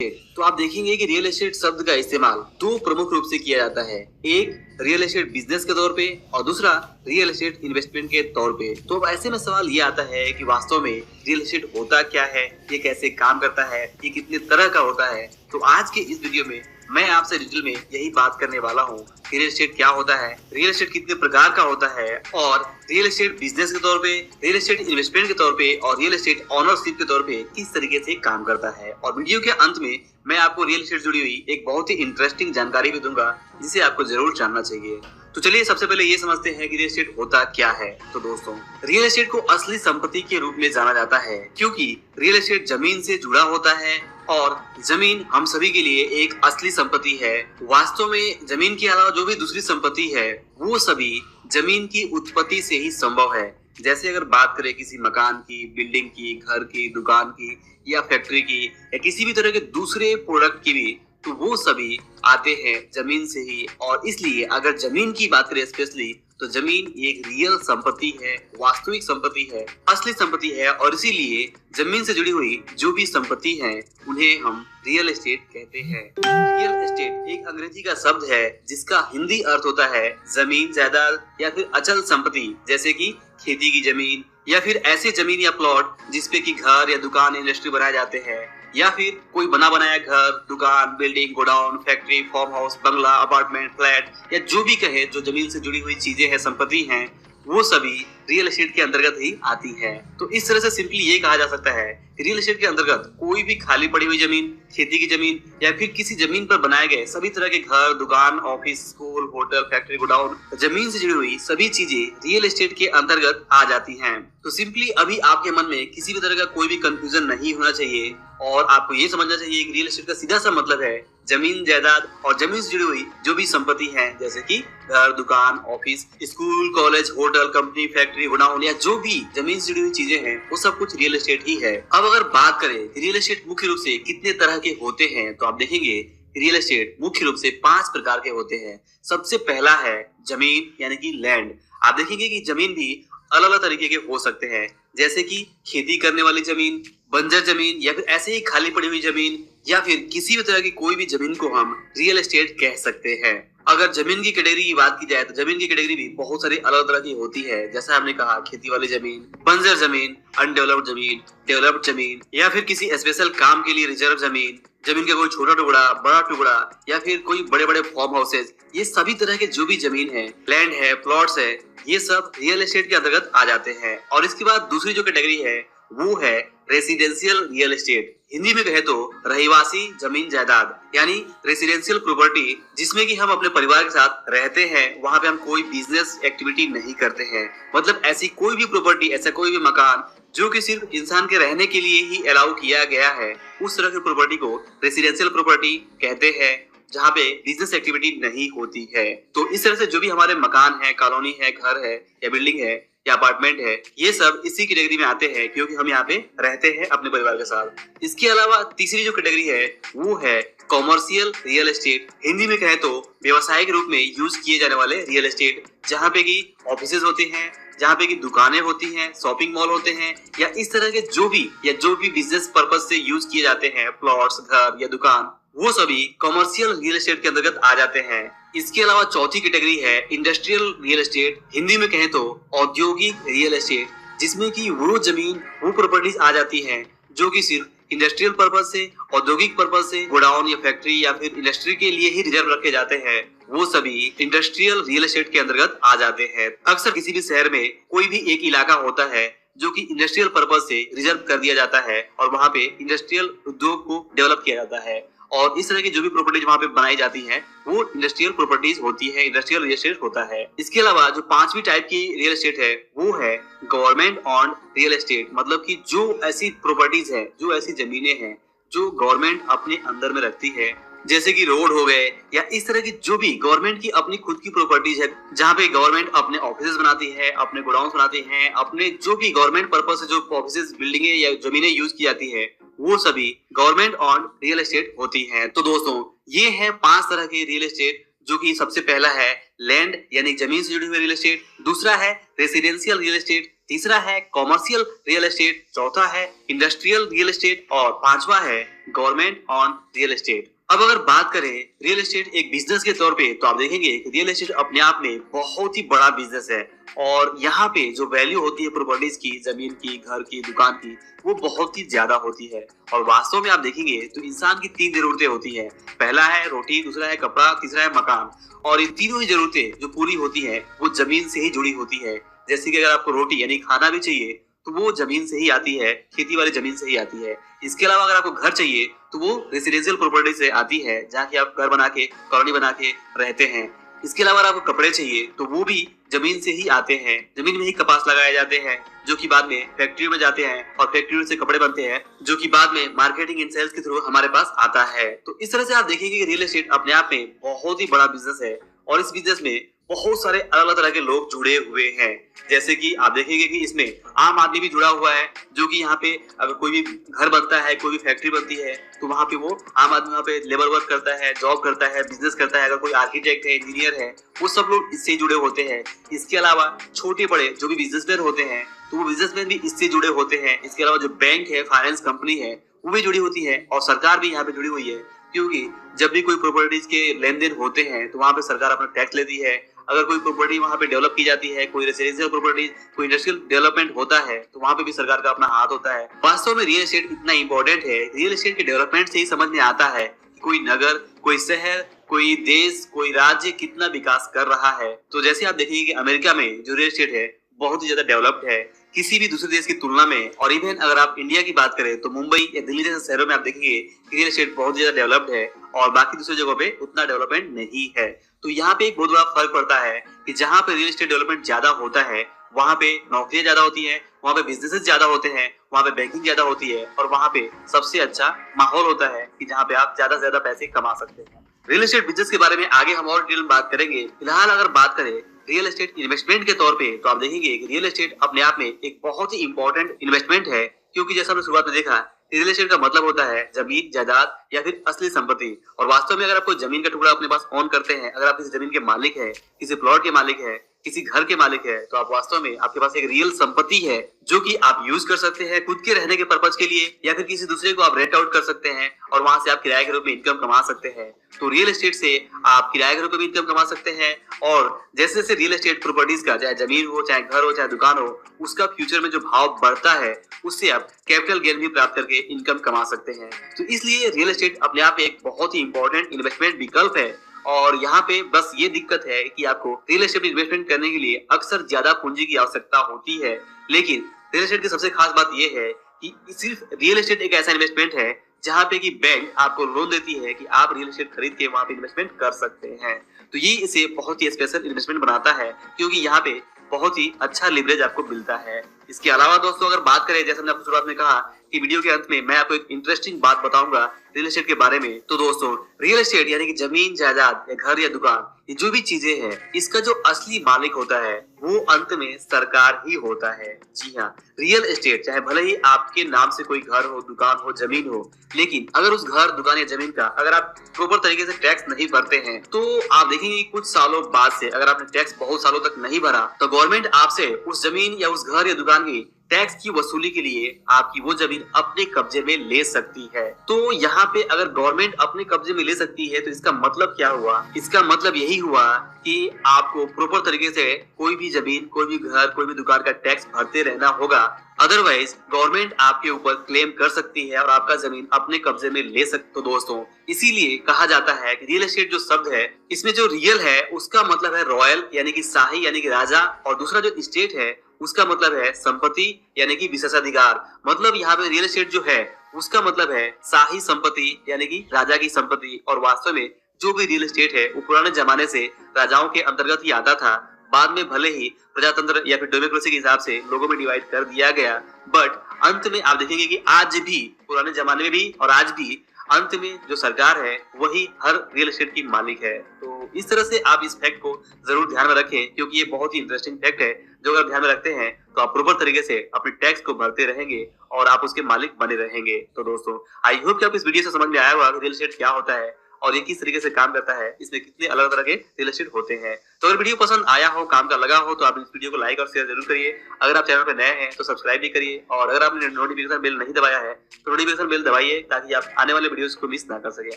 तो आप देखेंगे कि रियल एस्टेट शब्द का इस्तेमाल दो प्रमुख रूप से किया जाता है। एक रियल एस्टेट बिजनेस के तौर पे और दूसरा रियल एस्टेट इन्वेस्टमेंट के तौर पे। तो अब ऐसे में सवाल ये आता है कि वास्तव में रियल एस्टेट होता क्या है, ये कैसे काम करता है, ये कितने तरह का होता है। तो आज के इस वीडियो में मैं आपसे डिटेल में यही बात करने वाला हूँ। रियल एस्टेट क्या होता है, रियल एस्टेट कितने प्रकार का होता है और रियल एस्टेट बिजनेस के तौर पे, रियल एस्टेट इन्वेस्टमेंट के तौर पे और रियल एस्टेट ओनरशिप के तौर पे किस तरीके से काम करता है। और वीडियो के अंत में मैं आपको रियल एस्टेट जुड़ी हुई एक बहुत ही इंटरेस्टिंग जानकारी भी दूंगा जिसे आपको जरूर जानना चाहिए। तो चलिए सबसे पहले ये समझते हैं कि रियल एस्टेट होता क्या है। तो दोस्तों, रियल एस्टेट को असली संपत्ति के रूप में जाना जाता है क्योंकि रियल एस्टेट जमीन से जुड़ा होता है और जमीन हम सभी के लिए एक असली संपत्ति है। वास्तव में जमीन के अलावा जो भी दूसरी संपत्ति है वो सभी जमीन की उत्पत्ति से ही संभव है। जैसे अगर बात करें किसी मकान की, बिल्डिंग की, घर की, दुकान की या फैक्ट्री की या किसी भी तरह के दूसरे प्रोडक्ट की भी, तो वो सभी आते हैं जमीन से ही। और इसलिए अगर जमीन की बात करें स्पेशली, तो जमीन एक रियल संपत्ति है, वास्तविक संपत्ति है, असली संपत्ति है। और इसीलिए जमीन से जुड़ी हुई जो भी संपत्ति है उन्हें हम रियल एस्टेट कहते हैं। रियल एस्टेट एक अंग्रेजी का शब्द है जिसका हिंदी अर्थ होता है जमीन, जायदाद या फिर अचल संपत्ति, जैसे कि खेती की जमीन या फिर ऐसे जमीन या प्लॉट जिसपे की घर या दुकान, इंडस्ट्री बनाए जाते हैं, या फिर कोई बना बनाया घर, दुकान, building, godown, factory, farm house, बंगला, अपार्टमेंट, फ्लैट या जो भी कहे जो जमीन से जुड़ी हुई चीजें हैं, संपत्ति हैं, वो सभी रियल एस्टेट के अंतर्गत ही आती है। तो इस तरह से सिंपली ये कहा जा सकता है कि रियल एस्टेट के अंतर्गत कोई भी खाली पड़ी हुई जमीन, खेती की जमीन या फिर किसी जमीन पर बनाए गए सभी तरह के घर, दुकान, office, school, hotel, factory, godown, जमीन से जुड़ी हुई सभी चीजें रियल एस्टेट के अंतर्गत आ जाती हैं। तो सिंपली अभी आपके मन में किसी भी तरह का कोई भी कंफ्यूजन नहीं होना चाहिए और आपको ये समझना चाहिए कि रियल एस्टेट का सीधा सा मतलब है जमीन, जायदाद और जमीन से जुड़ी हुई जो भी संपत्ति है, जैसे कि घर, दुकान, office, school, college, hotel, company, factory, godown या जो भी जमीन से जुड़ी हुई चीजें हैं वो सब कुछ रियल एस्टेट ही है। अब अगर बात करें रियल एस्टेट मुख्य रूप से कितने तरह के होते हैं, तो आप देखेंगे रियल एस्टेट मुख्य रूप से 5 प्रकार के होते हैं। सबसे पहला है जमीन यानी कि लैंड। आप देखेंगे कि जमीन भी अलग अलग तरीके के हो सकते हैं, जैसे कि खेती करने वाली जमीन, बंजर जमीन या फिर ऐसे ही खाली पड़ी हुई जमीन या फिर किसी भी तरह की कोई भी जमीन को हम रियल एस्टेट कह सकते हैं। अगर जमीन की कैटेगरी की बात की जाए तो जमीन की कैटेगरी भी बहुत सारी अलग तरह की होती है। जैसा हमने कहा, खेती वाली जमीन, बंजर जमीन, अनडेवलप्ड जमीन, डेवलप्ड जमीन या फिर किसी स्पेशल काम के लिए रिजर्व जमीन, जमीन का कोई छोटा टुकड़ा, बड़ा टुकड़ा या फिर कोई बड़े बड़े फार्म हाउसेज, ये सभी तरह के जो भी जमीन है, लैंड है, प्लॉट्स है, ये सब रियल एस्टेट के अंतर्गत आ जाते हैं। और इसके बाद दूसरी जो कैटेगरी है वो है रेसिडेंशियल रियल एस्टेट। हिंदी में कहे तो रहिवासी जमीन जायदाद यानी रेसिडेंशियल प्रॉपर्टी, जिसमें कि हम अपने परिवार के साथ रहते हैं, वहां पे हम कोई बिजनेस एक्टिविटी नहीं करते हैं। मतलब ऐसी कोई भी प्रॉपर्टी, ऐसा कोई भी मकान जो कि सिर्फ इंसान के रहने के लिए ही अलाउ किया गया है, उस तरह की प्रॉपर्टी को रेसिडेंशियल प्रॉपर्टी कहते हैं, जहाँ पे बिजनेस एक्टिविटी नहीं होती है। तो इस तरह से जो भी हमारे मकान है, कॉलोनी है, घर है या बिल्डिंग है या अपार्टमेंट है, ये सब इसी कैटेगरी में आते हैं क्योंकि हम यहाँ पे रहते हैं अपने परिवार के साथ। इसके अलावा तीसरी जो कैटेगरी है वो है कॉमर्शियल रियल एस्टेट। हिंदी में कहे तो व्यवसायिक रूप में यूज किए जाने वाले रियल एस्टेट, जहाँ पे की ऑफिसेज होते हैं, जहाँ पे की दुकानें होती हैं, शॉपिंग मॉल होते हैं या इस तरह के जो भी बिजनेस पर्पज से यूज किए जाते हैं, प्लॉट्स, घर या दुकान, वो सभी कॉमर्शियल रियल एस्टेट के अंतर्गत आ जाते हैं। इसके अलावा चौथी कैटेगरी है इंडस्ट्रियल रियल एस्टेट। हिंदी में कहें तो औद्योगिक रियल एस्टेट, जिसमें कि वो जमीन, वो प्रॉपर्टीज आ जाती हैं जो कि सिर्फ इंडस्ट्रियल पर्पज से, औद्योगिक पर्पज से, गोडाउन या फैक्ट्री या फिर इंडस्ट्री के लिए ही रिजर्व रखे जाते हैं, वो सभी इंडस्ट्रियल रियल एस्टेट के अंतर्गत आ जाते हैं। अक्सर किसी भी शहर में कोई भी एक इलाका होता है जो कि इंडस्ट्रियल पर्पज से रिजर्व कर दिया जाता है और वहाँ पे इंडस्ट्रियल उद्योग को डेवलप किया जाता है। और इस तरह की जो भी प्रॉपर्टीज वहाँ पे बनाई जाती हैं वो इंडस्ट्रियल प्रॉपर्टीज होती है, इंडस्ट्रियल रियल एस्टेट होता है। इसके अलावा जो 5वीं टाइप की रियल एस्टेट है वो है गवर्नमेंट ऑन रियल एस्टेट। मतलब कि जो ऐसी प्रॉपर्टीज है, जो ऐसी जमीनें हैं जो गवर्नमेंट अपने अंदर में रखती है, जैसे कि रोड हो गए या इस तरह की जो भी गवर्नमेंट की अपनी खुद की प्रॉपर्टीज है, जहाँ पे गवर्नमेंट अपने ऑफिसेज बनाती है, अपने गोडाउन बनाती है, अपने जो भी गवर्नमेंट पर्पज से जो ऑफिसेज, बिल्डिंगे या जमीनें यूज की जाती है, वो सभी गवर्नमेंट ऑन रियल एस्टेट होती हैं। तो दोस्तों, ये है 5 तरह के रियल एस्टेट, जो कि सबसे पहला है लैंड यानी जमीन से जुड़ी हुई रियल एस्टेट, दूसरा है रेसिडेंशियल रियल एस्टेट तीसरा है कॉमर्शियल रियल एस्टेट, चौथा है इंडस्ट्रियल रियल एस्टेट और पांचवा है गवर्नमेंट ऑन रियल एस्टेट। अब अगर बात करें रियल एस्टेट एक बिजनेस के तौर पे, तो आप देखेंगे कि रियल एस्टेट अपने आप में बहुत ही बड़ा बिजनेस है और यहाँ पे जो वैल्यू होती है प्रॉपर्टीज की, जमीन की, घर की, दुकान की, वो बहुत ही ज्यादा होती है। और वास्तव में आप देखेंगे तो इंसान की 3 जरूरतें होती है। पहला है रोटी, दूसरा है कपड़ा, तीसरा है मकान। और ये तीनों ही जरूरतें जो पूरी होती है वो जमीन से ही जुड़ी होती है। जैसे कि अगर आपको रोटी यानी खाना भी चाहिए तो वो जमीन से ही आती है, खेती वाली जमीन से ही आती है। इसके अलावा अगर आपको घर चाहिए तो वो रेसिडेंशियल प्रॉपर्टी से आती है, जहाँ की आप घर बना के, कॉलोनी बना के रहते हैं। इसके अलावा अगर आपको कपड़े चाहिए तो वो भी जमीन से ही आते हैं। जमीन में ही कपास लगाए जाते हैं जो कि बाद में फैक्ट्री में जाते हैं और फैक्ट्री से कपड़े बनते हैं जो कि बाद में मार्केटिंग एंड सेल्स के थ्रू हमारे पास आता है। तो इस तरह से आप देखेंगे कि रियल एस्टेट अपने आप में बहुत ही बड़ा बिजनेस है और इस बिजनेस में बहुत सारे अलग अलग तरह के लोग जुड़े हुए हैं। जैसे कि आप देखेंगे कि इसमें आम आदमी भी जुड़ा हुआ है, जो कि यहाँ पे अगर कोई भी घर बनता है, कोई भी फैक्ट्री बनती है तो वहाँ पे वो आम आदमी वहाँ पे लेबर वर्क करता है, जॉब करता है, बिजनेस करता है। अगर कोई आर्किटेक्ट है, इंजीनियर है, वो सब लोग इससे जुड़े होते हैं। इसके अलावा छोटे बड़े जो भी बिजनेसमैन होते हैं तो वो बिजनेसमैन भी इससे जुड़े होते हैं। इसके अलावा जो बैंक है, फाइनेंस कंपनी है, वो भी जुड़ी होती है और सरकार भी यहाँ पे जुड़ी हुई है, क्योंकि जब भी कोई प्रॉपर्टीज के लेन देन होते हैं तो वहाँ पे सरकार अपना टैक्स लेती है। अगर कोई प्रॉपर्टी वहाँ पे डेवलप की जाती है, कोई रेसिडेंशियल प्रॉपर्टी, कोई इंडस्ट्रियल डेवलपमेंट होता है तो वहाँ पे भी सरकार का अपना हाथ होता है। वास्तव में रियल एस्टेट इतना इंपॉर्टेंट है, रियल एस्टेट के डेवलपमेंट से ही समझ में आता है कि कोई नगर, कोई शहर, कोई देश, कोई राज्य कितना विकास कर रहा है। तो जैसे आप देखेंगे कि अमेरिका में जो रियल एस्टेट है बहुत ही ज्यादा डेवलप्ड है किसी भी दूसरे देश की तुलना में। और इवन अगर आप इंडिया की बात करें तो मुंबई या दिल्ली जैसे शहरों में आप देखेंगे कि रियल एस्टेट बहुत ज्यादा डेवलप्ड है और बाकी दूसरी जगहों पे उतना डेवलपमेंट नहीं है। तो यहाँ पे एक बहुत बड़ा फर्क पड़ता है कि जहाँ पे रियल एस्टेट डेवलपमेंट ज्यादा होता है वहाँ पे नौकरियां ज्यादा होती है, वहाँ पे बिजनेसेस ज्यादा होते हैं, वहाँ पे बैंकिंग ज्यादा होती है और वहाँ पे सबसे अच्छा माहौल होता है कि जहाँ पे आप ज्यादा से ज्यादा पैसे कमा सकते हैं। रियल एस्टेट बिजनेस के बारे में आगे हम और डिटेल में बात करेंगे। फिलहाल अगर बात करें रियल एस्टेट इन्वेस्टमेंट के तौर पे, तो आप देखेंगे कि रियल एस्टेट अपने आप में एक बहुत ही इंपॉर्टेंट इन्वेस्टमेंट है, क्योंकि जैसा हमने शुरुआत में देखा रियल एस्टेट का मतलब होता है जमीन, जायदाद या फिर असली संपत्ति। और वास्तव में अगर आप कोई जमीन का टुकड़ा अपने पास ओन करते हैं, अगर आप किसी जमीन के मालिक है, किसी प्लॉट के मालिक है, किसी घर के मालिक है, तो आप वास्तव में आपके पास एक रियल संपत्ति है जो कि आप यूज कर सकते हैं खुद के रहने के पर्पज के लिए, या फिर किसी दूसरे को आप रेंट आउट कर सकते हैं और वहां से आप किराए के रूप में इनकम कमा सकते हैं। तो रियल एस्टेट से आप किराए के रूप में इनकम कमा सकते हैं और जैसे जैसे रियल एस्टेट प्रॉपर्टीज का, चाहे जमीन हो, चाहे घर हो, चाहे दुकान हो, उसका फ्यूचर में जो भाव बढ़ता है उससे आप कैपिटल गेन भी प्राप्त करके इनकम कमा सकते हैं। तो इसलिए रियल एस्टेट अपने आप एक बहुत ही इंपॉर्टेंट इन्वेस्टमेंट विकल्प है। और यहाँ पे बस ये दिक्कत है कि आपको रियल एस्टेट इन्वेस्टमेंट करने के लिए अक्सर ज्यादा पूंजी की आवश्यकता होती है। लेकिन रियल एस्टेट की सबसे खास बात यह है कि सिर्फ रियल एस्टेट एक ऐसा इन्वेस्टमेंट है जहाँ पे कि बैंक आपको लोन देती है कि आप रियल एस्टेट खरीद के वहां पे इन्वेस्टमेंट कर सकते हैं। तो ये इसे बहुत ही स्पेशल इन्वेस्टमेंट बनाता है, क्योंकि यहाँ पे बहुत ही अच्छा लिवरेज आपको मिलता है। इसके अलावा दोस्तों अगर बात करें, जैसे हमने आपको शुरुआत में कहा कि वीडियो के अंत में मैं आपको एक इंटरेस्टिंग बात बताऊंगा रियल एस्टेट के बारे में। तो दोस्तों रियल एस्टेट यानी कि जमीन, जायदाद या घर या दुकान, ये जो भी चीजें हैं, इसका जो असली मालिक होता है वो अंत में सरकार ही होता है। जी हाँ, रियल एस्टेट चाहे भले ही आपके नाम से कोई घर हो, दुकान हो, जमीन हो, लेकिन अगर उस घर, दुकान या जमीन का अगर आप प्रॉपर तरीके से टैक्स नहीं भरते हैं तो आप देखेंगे कुछ सालों बाद से, अगर आपने टैक्स बहुत सालों तक नहीं भरा, तो गवर्नमेंट आपसे उस जमीन या उस घर या दुकान की टैक्स की वसूली के लिए आपकी वो जमीन अपने कब्जे में ले सकती है। तो यहाँ पे अगर गवर्नमेंट अपने कब्जे में ले सकती है तो इसका मतलब क्या हुआ? इसका मतलब यही हुआ कि आपको प्रॉपर तरीके से कोई भी जमीन, कोई भी घर, कोई भी दुकान का टैक्स भरते रहना होगा। अदरवाइज गवर्नमेंट आपके ऊपर क्लेम कर सकती है और आपका जमीन अपने कब्जे में ले सकती। तो दोस्तों इसीलिए कहा जाता है कि रियल एस्टेट जो शब्द है, इसमें जो रियल है उसका मतलब है रॉयल यानी कि शाही यानी कि राजा, और दूसरा जो एस्टेट है उसका मतलब है संपत्ति यानी कि विशेषाधिकार। मतलब यहाँ पे रियल एस्टेट जो है उसका मतलब है शाही संपत्ति यानी कि राजा की संपत्ति। और वास्तव में जो भी रियल एस्टेट है वो पुराने जमाने से राजाओं के अंतर्गत ही आता था। बाद में भले ही प्रजातंत्र या फिर डेमोक्रेसी के हिसाब से लोगों में डिवाइड कर दिया गया, बट अंत में आप देखेंगे कि आज भी, पुराने जमाने में भी और आज भी, अंत में जो सरकार है वही हर रियल एस्टेट की मालिक है। तो इस तरह से आप इस फैक्ट को जरूर ध्यान में रखें, क्योंकि ये बहुत ही इंटरेस्टिंग फैक्ट है जो अगर ध्यान में रखते हैं तो आप प्रॉपर तरीके से अपने टैक्स को भरते रहेंगे और आप उसके मालिक बने रहेंगे। तो दोस्तों आई होप कि आप इस वीडियो से समझ में आया होगा कि रियल एस्टेट क्या होता है और ये किस तरीके से काम करता है, इसमें कितने अलग तरह के रियल एस्टेट होते हैं। तो अगर वीडियो पसंद आया हो, काम का लगा हो, तो आप इस वीडियो को लाइक और शेयर जरूर करिए। अगर आप चैनल पर नए हैं तो सब्सक्राइब भी करिए, और अगर आपने नोटिफिकेशन बेल नहीं दबाया है तो नोटिफिकेशन बेल दबाइए, ताकि आप आने वाले वीडियोस को मिस ना कर सके।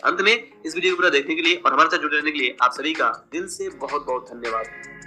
अंत में इस वीडियो को पूरा देखने के लिए और हमारे साथ जुड़े रहने के लिए आप सभी का दिल से बहुत बहुत धन्यवाद।